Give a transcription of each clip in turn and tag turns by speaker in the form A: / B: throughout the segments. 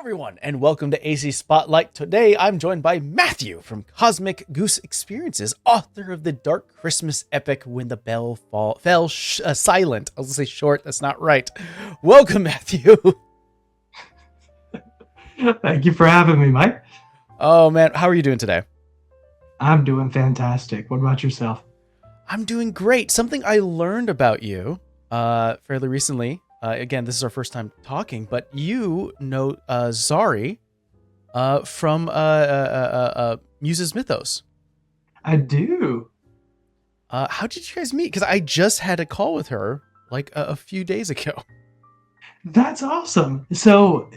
A: Everyone, and welcome to AC Spotlight. Today, I'm joined by Matthew from Cosmic Goose Experiences, author of the Dark Christmas epic When the Bell Fell Silent. I was going to say short, that's not right. Welcome, Matthew.
B: Thank you for having me, Mike.
A: Oh, man, how are you doing today?
B: I'm doing fantastic. What about yourself?
A: I'm doing great. Something I learned about you fairly recently. Again, this is our first time talking, but you know Zari from Muses Mythos.
B: I do.
A: How did you guys meet? Because I just had a call with her like a few days ago.
B: That's awesome. So,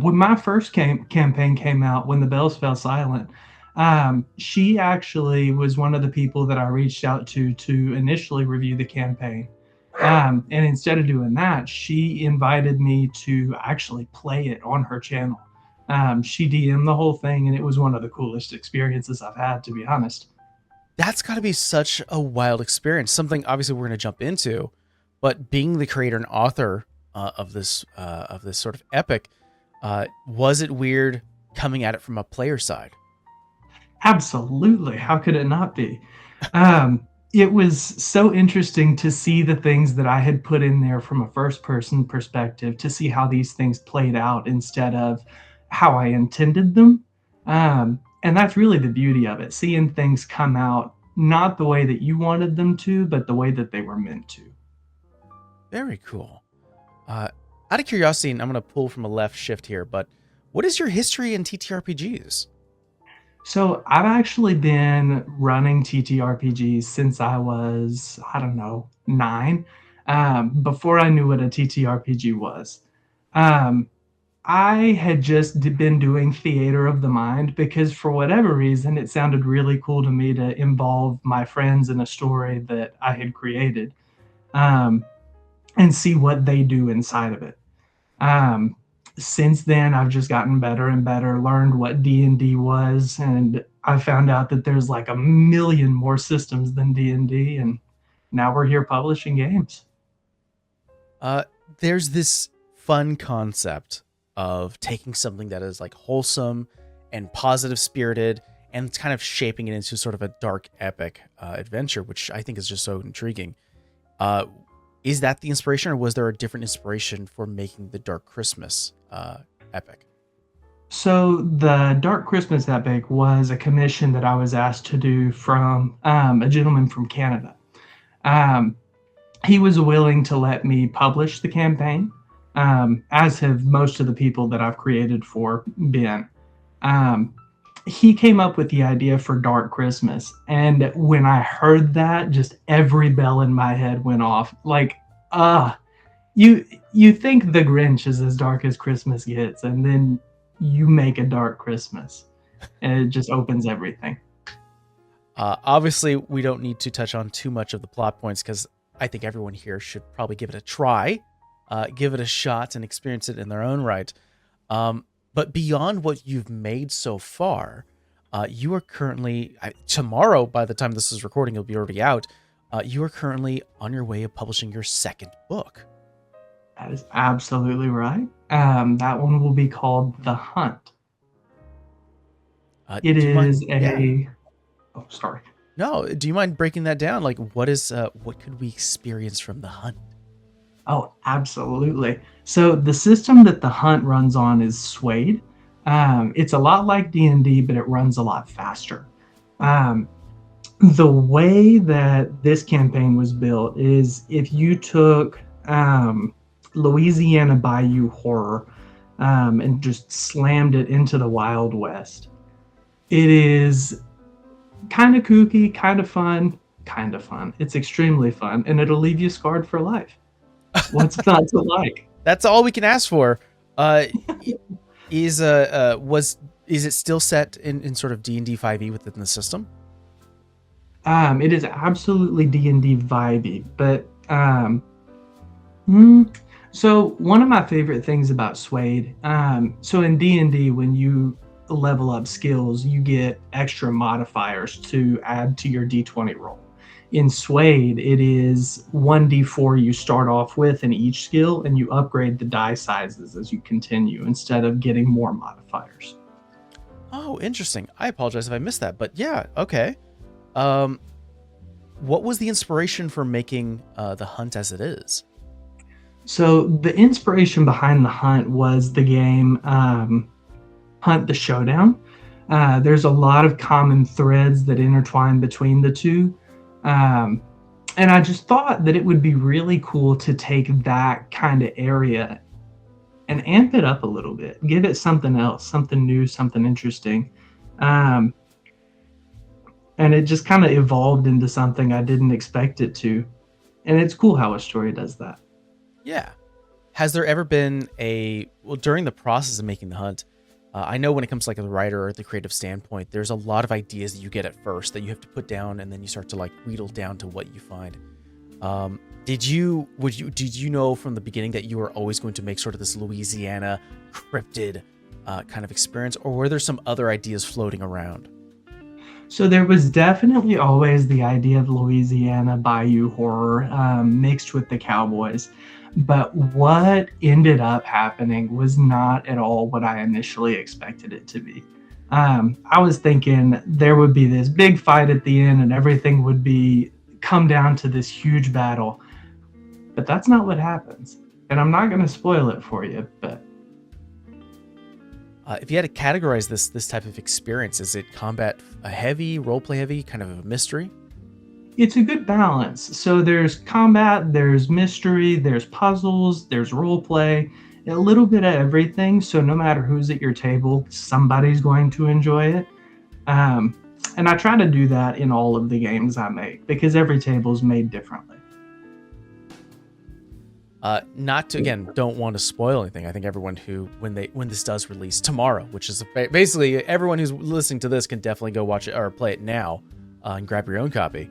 B: when my first campaign came out, When the Bells Fell Silent, she actually was one of the people that I reached out to initially review the campaign. And instead of doing that, she invited me to actually play it on her channel. She DM'd the whole thing, and it was one of the coolest experiences I've had, to be honest.
A: That's got to be such a wild experience. Something obviously we're going to jump into, but being the creator and author of this sort of epic, was it weird coming at it from a player side?
B: Absolutely. How could it not be? It was so interesting to see the things that I had put in there from a first person perspective, to see how these things played out instead of how I intended them. And that's really the beauty of it, seeing things come out not the way that you wanted them to, but the way that they were meant to.
A: Very cool. Out of curiosity, and I'm going to pull from a left shift here, but what is your history in TTRPGs?
B: So I've actually been running TTRPGs since I was, I don't know, 9, before I knew what a TTRPG was. Um, I had just been doing theater of the mind because, for whatever reason, it sounded really cool to me to involve my friends in a story that I had created, um, and see what they do inside of it. Um, since then, I've just gotten better and better, learned what D&D was, and I found out that there's like a million more systems than D&D, and now we're here publishing games.
A: Uh, there's this fun concept of taking something that is like wholesome and positive spirited and kind of shaping it into sort of a dark epic adventure, which I think is just so intriguing. Uh, is that the inspiration, or was there a different inspiration for making the Dark Christmas epic?
B: So the Dark Christmas epic was a commission that I was asked to do from a gentleman from Canada. Um, he was willing to let me publish the campaign, as have most of the people that I've created for been. Um, he came up with the idea for Dark Christmas, and when I heard that, just every bell in my head went off. Like, uh, you think the Grinch is as dark as Christmas gets, and then you make a Dark Christmas, and it just opens everything.
A: Obviously, we don't need to touch on too much of the plot points because I think everyone here should probably give it a try, give it a shot, and experience it in their own right. But beyond what you've made so far, you are currently, tomorrow, by the time this is recording, it'll be already out. You are currently on your way of publishing your second book.
B: That is absolutely right. That one will be called The Hunt. It
A: Do you mind?
B: is
A: Yeah.
B: a. Oh, sorry.
A: No, do you mind breaking that down? Like, what could we experience from the hunt?
B: Oh, absolutely. So the system that The Hunt runs on is Suede. It's a lot like D&D, but it runs a lot faster. Um, the way that this campaign was built is, if you took Louisiana Bayou horror, and just slammed it into the Wild West. It is kind of kooky, kind of fun, kind of fun. It's extremely fun, and it'll leave you scarred for life. What's not to like?
A: That's all we can ask for. Uh, is it still set in sort of D&D 5e within the system?
B: It is absolutely D&D vibey, but hmm, so one of my favorite things about Suede, so in D&D, when you level up skills, you get extra modifiers to add to your D20 roll. In Suede, it is 1d4 you start off with in each skill, and you upgrade the die sizes as you continue instead of getting more modifiers.
A: Oh, interesting. I apologize if I missed that, but yeah, okay. Um, what was the inspiration for making the hunt as it is?
B: So the inspiration behind the hunt was the game Hunt the Showdown. There's a lot of common threads that intertwine between the two. Um, and I just thought that it would be really cool to take that kind of area and amp it up a little bit, give it something else, something new, something interesting. Um, and it just kind of evolved into something I didn't expect it to. And it's cool how a story does that.
A: Yeah. Has there ever been during the process of making the hunt, I know when it comes to like the writer or the creative standpoint, there's a lot of ideas that you get at first that you have to put down, and then you start to like wheedle down to what you find. Did you know from the beginning that you were always going to make sort of this Louisiana cryptid kind of experience, or were there some other ideas floating around?
B: So there was definitely always the idea of Louisiana bayou horror mixed with the cowboys. But what ended up happening was not at all what I initially expected it to be. I was thinking there would be this big fight at the end and everything would be come down to this huge battle. But that's not what happens. And I'm not going to spoil it for you, but
A: If you had to categorize this type of experience, is it combat heavy, roleplay heavy, kind of a mystery?
B: it's a good balance. So there's combat, there's mystery, there's puzzles, there's role play, a little bit of everything. So no matter who's at your table, somebody's going to enjoy it. Um, and I try to do that in all of the games I make because every table is made differently.
A: Not to again, don't want to spoil anything. I think everyone who when this does release tomorrow, which is basically everyone who's listening to this can definitely go watch it or play it now and grab your own copy.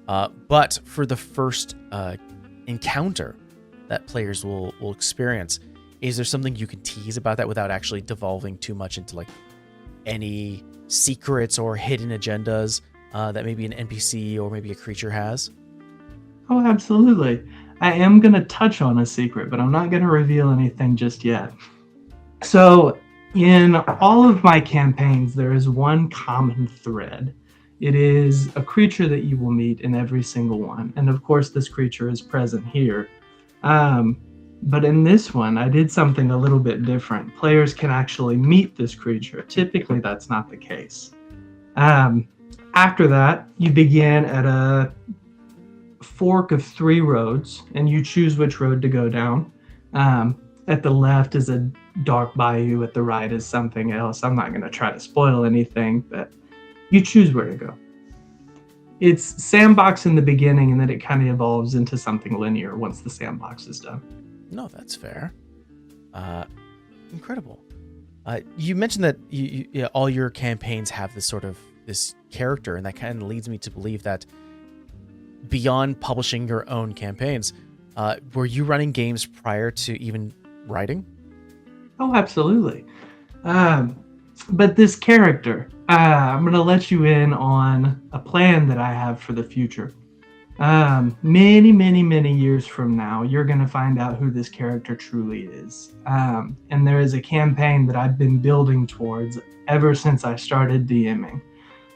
A: But for the first encounter that players will experience, is there something you can tease about that without actually devolving too much into like any secrets or hidden agendas that maybe an NPC or maybe a creature has?
B: Oh, absolutely. I am going to touch on a secret, but I'm not going to reveal anything just yet. So, in all of my campaigns, there is one common thread. It is a creature that you will meet in every single one. And of course, this creature is present here. But in this one, I did something a little bit different. Players can actually meet this creature. Typically, that's not the case. After that, you begin at a fork of 3 roads, and you choose which road to go down. At the left is a dark bayou, at the right is something else. I'm not going to try to spoil anything, but you choose where to go. It's sandbox in the beginning, and then it kind of evolves into something linear once the sandbox is done.
A: No, that's fair. Incredible. You mentioned that all your campaigns have this character, and that kind of leads me to believe that beyond publishing your own campaigns, were you running games prior to even writing?
B: Oh, absolutely. But this character, I'm going to let you in on a plan that I have for the future. Many, many, many years from now, you're going to find out who this character truly is. And there is a campaign that I've been building towards ever since I started DMing.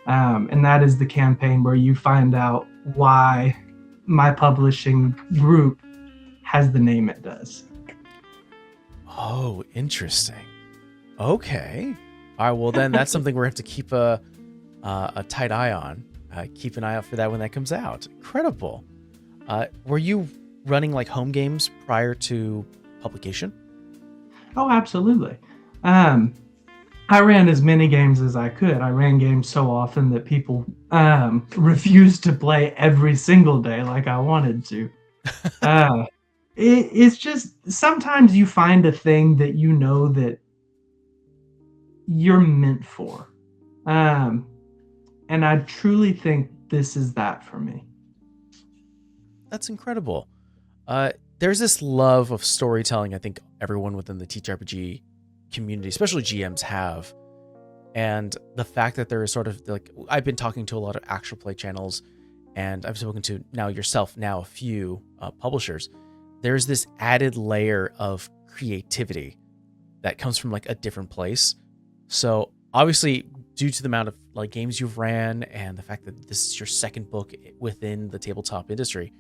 B: And that is the campaign where you find out why my publishing group has the name it does.
A: Oh, interesting. Okay. All right. Well, then that's something we're going to have to keep a tight eye on. Keep an eye out for that when that comes out. Incredible. Were you running like home games prior to publication?
B: Oh, absolutely. I ran as many games as I could. I ran games so often that people refused to play every single day like I wanted to. It's just sometimes you find a thing that you know that you're meant for. And I truly think this is that for me.
A: That's incredible. There's this love of storytelling I think everyone within the TTRPG community, especially GMs, have. And the fact that there is sort of like, I've been talking to a lot of actual play channels, and I've spoken to now yourself, now a few publishers, there's this added layer of creativity that comes from like a different place. So obviously, due to the amount of like games you've ran and the fact that this is your second book within the tabletop industry,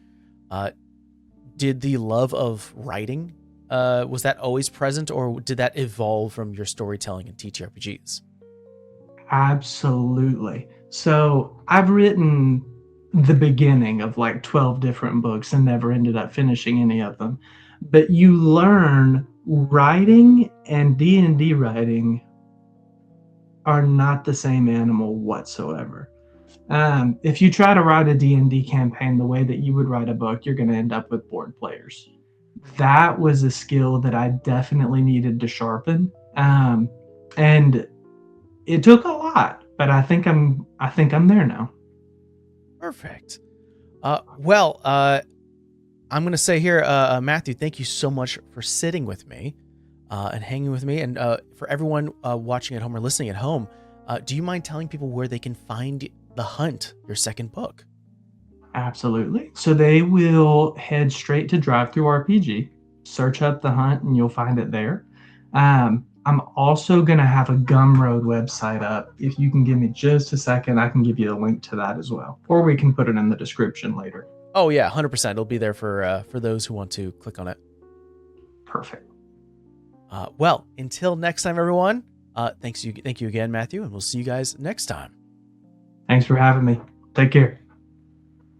A: did the love of writing, was that always present, or did that evolve from your storytelling in TTRPGs?
B: Absolutely. So I've written the beginning of like 12 different books and never ended up finishing any of them. But you learn writing and D&D writing are not the same animal whatsoever. If you try to write a D&D campaign the way that you would write a book, you're going to end up with bored players. That was a skill that I definitely needed to sharpen. And it took a lot, but I think I'm there now.
A: Perfect. I'm going to say here, Matthew, thank you so much for sitting with me and hanging with me. And for everyone watching at home or listening at home, do you mind telling people where they can find The Hunt, your second book?
B: Absolutely. So they will head straight to DriveThruRPG, search up The Hunt, and you'll find it there. I'm also going to have a Gumroad website up. If you can give me just a second, I can give you a link to that as well. Or we can put it in the description later.
A: Oh, yeah, 100%. It'll be there for those who want to click on it.
B: Perfect.
A: Well, until next time, everyone, thank you again, Matthew, and we'll see you guys next time.
B: Thanks for having me. Take care.